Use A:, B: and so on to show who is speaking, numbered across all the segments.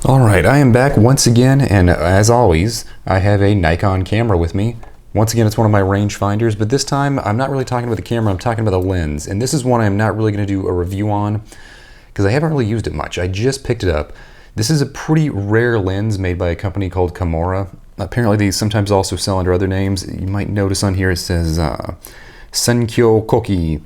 A: Alright, I am back once again, and as always, I have a Nikon camera with me. Once again, it's one of my rangefinders, but this time I'm not really talking about the camera, I'm talking about the lens. And this is one I'm not really going to do a review on, because I haven't really used it much. I just picked it up. This is a pretty rare lens made by a company called Komura. Apparently they sometimes also sell under other names. You might notice on here it says Senkyo Koki,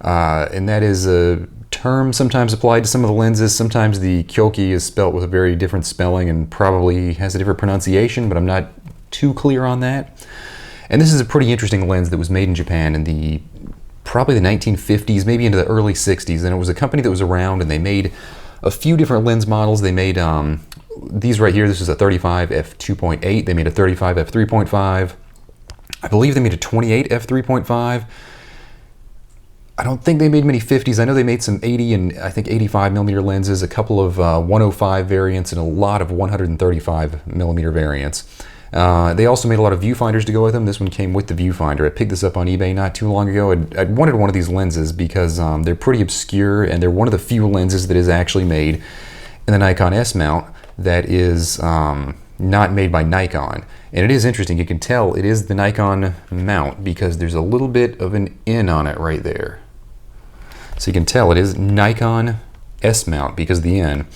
A: and that is a term sometimes applied to some of the lenses. Sometimes the Kyoki is spelt with a very different spelling and probably has a different pronunciation, but I'm not too clear on that. And this is a pretty interesting lens that was made in Japan in probably the 1950s, maybe into the early 60s. And it was a company that was around, and they made a few different lens models. They made these right here. This is a 35 f2.8. They made a 35 f3.5. I believe they made a 28 f3.5. I don't think they made many 50s. I know they made some 80 and I think 85 millimeter lenses, a couple of 105 variants, and a lot of 135 millimeter variants. They also made a lot of viewfinders to go with them. This one came with the viewfinder. I picked this up on eBay not too long ago. I wanted one of these lenses because they're pretty obscure, and they're one of the few lenses that is actually made in the Nikon S mount that is not made by Nikon. And it is interesting. You can tell it is the Nikon mount because there's a little bit of an N on it right there. So you can tell it is Nikon S mount because of the N.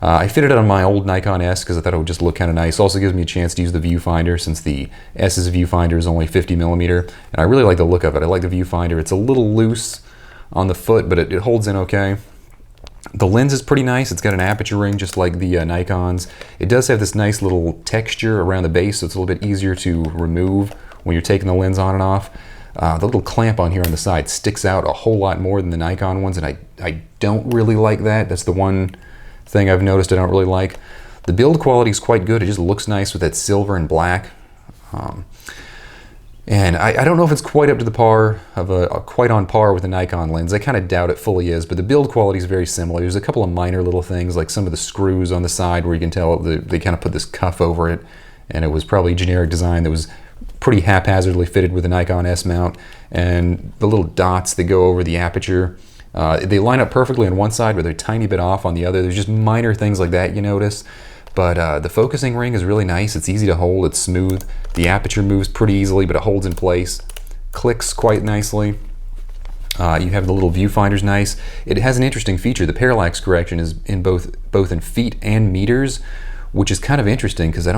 A: I fitted it on my old Nikon S because I thought it would just look kind of nice. Also gives me a chance to use the viewfinder since the S's viewfinder is only 50 millimeter. And I really like the look of it. I like the viewfinder. It's a little loose on the foot, but it holds in okay. The lens is pretty nice. It's got an aperture ring just like the Nikon's. It does have this nice little texture around the base, so it's a little bit easier to remove when you're taking the lens on and off. The little clamp on here on the side sticks out a whole lot more than the Nikon ones, and I don't really like that. That's the one thing I've noticed I don't really like. The build quality is quite good. It just looks nice with that silver and black. And I don't know if it's quite up to the par of quite on par with the Nikon lens. I kind of doubt it fully is, but the build quality is very similar. There's a couple of minor little things, like some of the screws on the side where you can tell they kind of put this cuff over it, and it was probably generic design that was pretty haphazardly fitted with the Nikon S mount. And the little dots that go over the aperture, they line up perfectly on one side, but they're a tiny bit off on the other. There's just minor things like that you notice. But the focusing ring is really nice. It's easy to hold, it's smooth. The aperture moves pretty easily, but it holds in place. Clicks quite nicely. You have the little viewfinder's nice. It has an interesting feature. The parallax correction is in both in feet and meters, which is kind of interesting because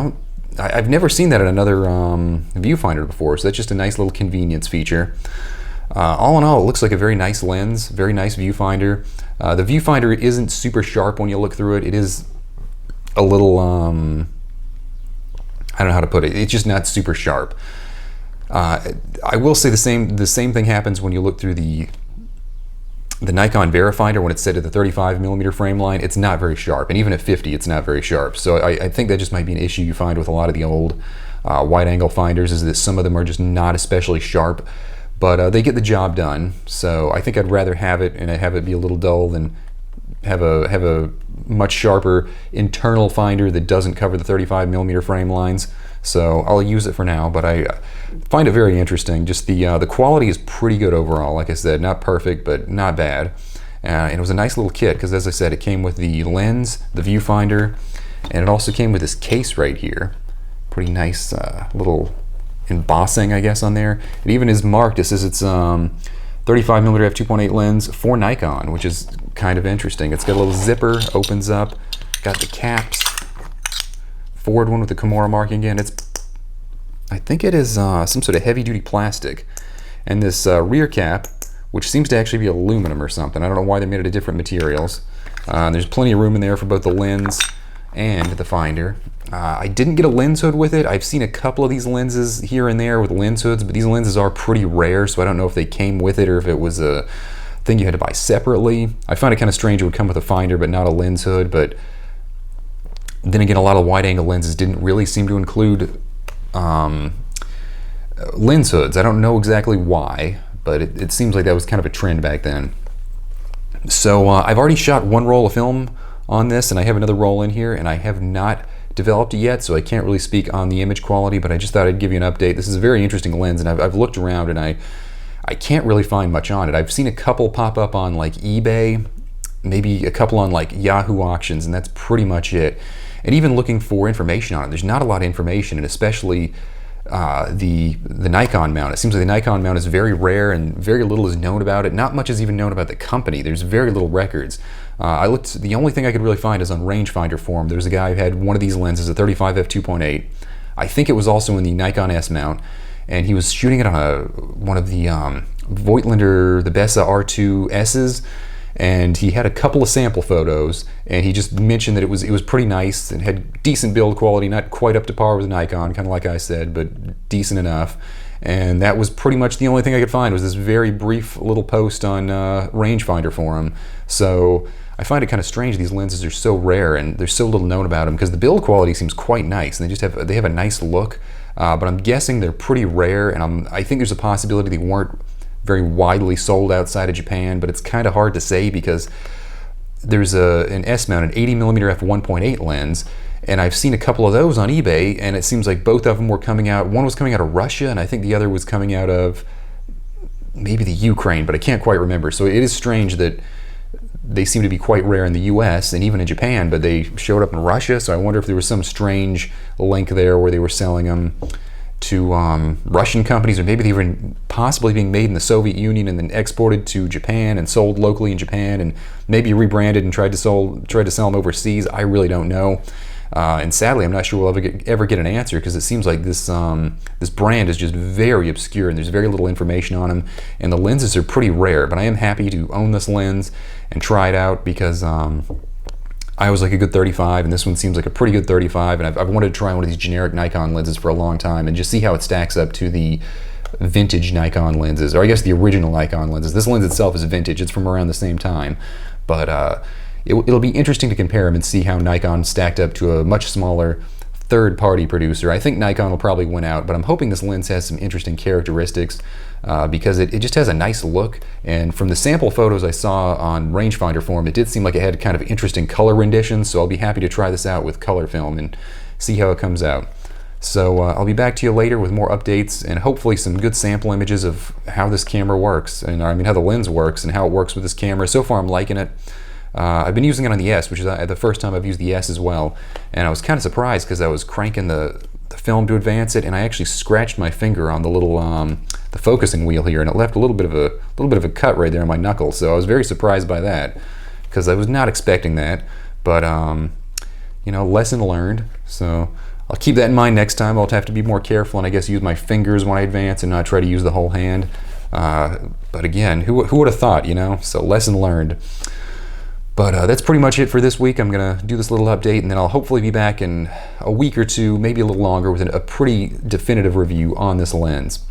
A: I've never seen that in another viewfinder before, so that's just a nice little convenience feature. All in all, it looks like a very nice lens, very nice viewfinder. The viewfinder isn't super sharp when you look through it. It is a little, I don't know how to put it. It's just not super sharp. I will say the same thing happens when you look through the Nikon Verifinder when it's set to the 35 millimeter frame line. It's not very sharp, and even at 50, it's not very sharp. So I think that just might be an issue you find with a lot of the old wide-angle finders, is that some of them are just not especially sharp, but they get the job done. So I think I'd rather have it and have it be a little dull than have a much sharper internal finder that doesn't cover the 35 millimeter frame lines. So I'll use it for now, but I find it very interesting. Just the quality is pretty good overall. Like I said, not perfect, but not bad. And it was a nice little kit because, as I said, it came with the lens, the viewfinder, and it also came with this case right here. Pretty nice little embossing, I guess, on there. It even is marked. It says it's 35 millimeter f2.8 lens for Nikon, which is kind of interesting. It's got a little zipper, opens up, got the caps. Forward one with the Komura marking again. I think it is some sort of heavy-duty plastic. And this rear cap, which seems to actually be aluminum or something. I don't know why they made it of different materials. There's plenty of room in there for both the lens and the finder. I didn't get a lens hood with it. I've seen a couple of these lenses here and there with lens hoods, but these lenses are pretty rare, so I don't know if they came with it or if it was a thing you had to buy separately. I find it kind of strange it would come with a finder but not a lens hood, but then again, a lot of wide-angle lenses didn't really seem to include lens hoods. I don't know exactly why, but it seems like that was kind of a trend back then. So I've already shot one roll of film on this, and I have another roll in here, and I have not developed it yet, so I can't really speak on the image quality, but I just thought I'd give you an update. This is a very interesting lens, and I've looked around, and I can't really find much on it. I've seen a couple pop up on like eBay, maybe a couple on like Yahoo auctions, and that's pretty much it. And even looking for information on it, there's not a lot of information, and especially the Nikon mount. It seems like the Nikon mount is very rare and very little is known about it. Not much is even known about the company. There's very little records. I looked, the only thing I could really find is on Rangefinder forum. There's a guy who had one of these lenses, a 35 f2.8. I think it was also in the Nikon S mount, and he was shooting it on one of the Voigtlander, the Bessa R2S's, and he had a couple of sample photos, and he just mentioned that it was pretty nice and had decent build quality, not quite up to par with Nikon, kind of like I said, but decent enough. And that was pretty much the only thing I could find, was this very brief little post on Rangefinder forum. So I find it kind of strange these lenses are so rare and there's so little known about them, because the build quality seems quite nice and they have a nice look, but I'm guessing they're pretty rare, and I think there's a possibility they weren't very widely sold outside of Japan, but it's kind of hard to say because there's an S-mount, an 80mm f1.8 lens, and I've seen a couple of those on eBay, and it seems like both of them were coming out. One was coming out of Russia, and I think the other was coming out of maybe the Ukraine, but I can't quite remember. So it is strange that they seem to be quite rare in the US and even in Japan, but they showed up in Russia, so I wonder if there was some strange link there where they were selling them to Russian companies, or maybe they were possibly being made in the Soviet Union and then exported to Japan and sold locally in Japan, and maybe rebranded and tried to sell them overseas. I really don't know, and sadly, I'm not sure we'll ever get an answer, because it seems like this brand is just very obscure and there's very little information on them, and the lenses are pretty rare. But I am happy to own this lens and try it out, because I was like a good 35, and this one seems like a pretty good 35, and I've wanted to try one of these generic Nikon lenses for a long time and just see how it stacks up to the vintage Nikon lenses, or I guess the original Nikon lenses. This lens itself is vintage, it's from around the same time, but it'll be interesting to compare them and see how Nikon stacked up to a much smaller third-party producer. I think Nikon will probably win out, but I'm hoping this lens has some interesting characteristics, because it just has a nice look, and from the sample photos I saw on Rangefinder forum, it did seem like it had kind of interesting color renditions, so I'll be happy to try this out with color film and see how it comes out. So I'll be back to you later with more updates and hopefully some good sample images of how this camera works, and I mean how the lens works and how it works with this camera. So far I'm liking it. I've been using it on the S, which is the first time I've used the S as well, and I was kind of surprised because I was cranking the film to advance it, and I actually scratched my finger on the little the focusing wheel here, and it left a little bit of a cut right there on my knuckle. So I was very surprised by that, because I was not expecting that. But you know, lesson learned. So I'll keep that in mind next time. I'll have to be more careful, and I guess use my fingers when I advance and not try to use the whole hand. But again, who would have thought, you know? So lesson learned. But that's pretty much it for this week. I'm going to do this little update, and then I'll hopefully be back in a week or two, maybe a little longer, with a pretty definitive review on this lens.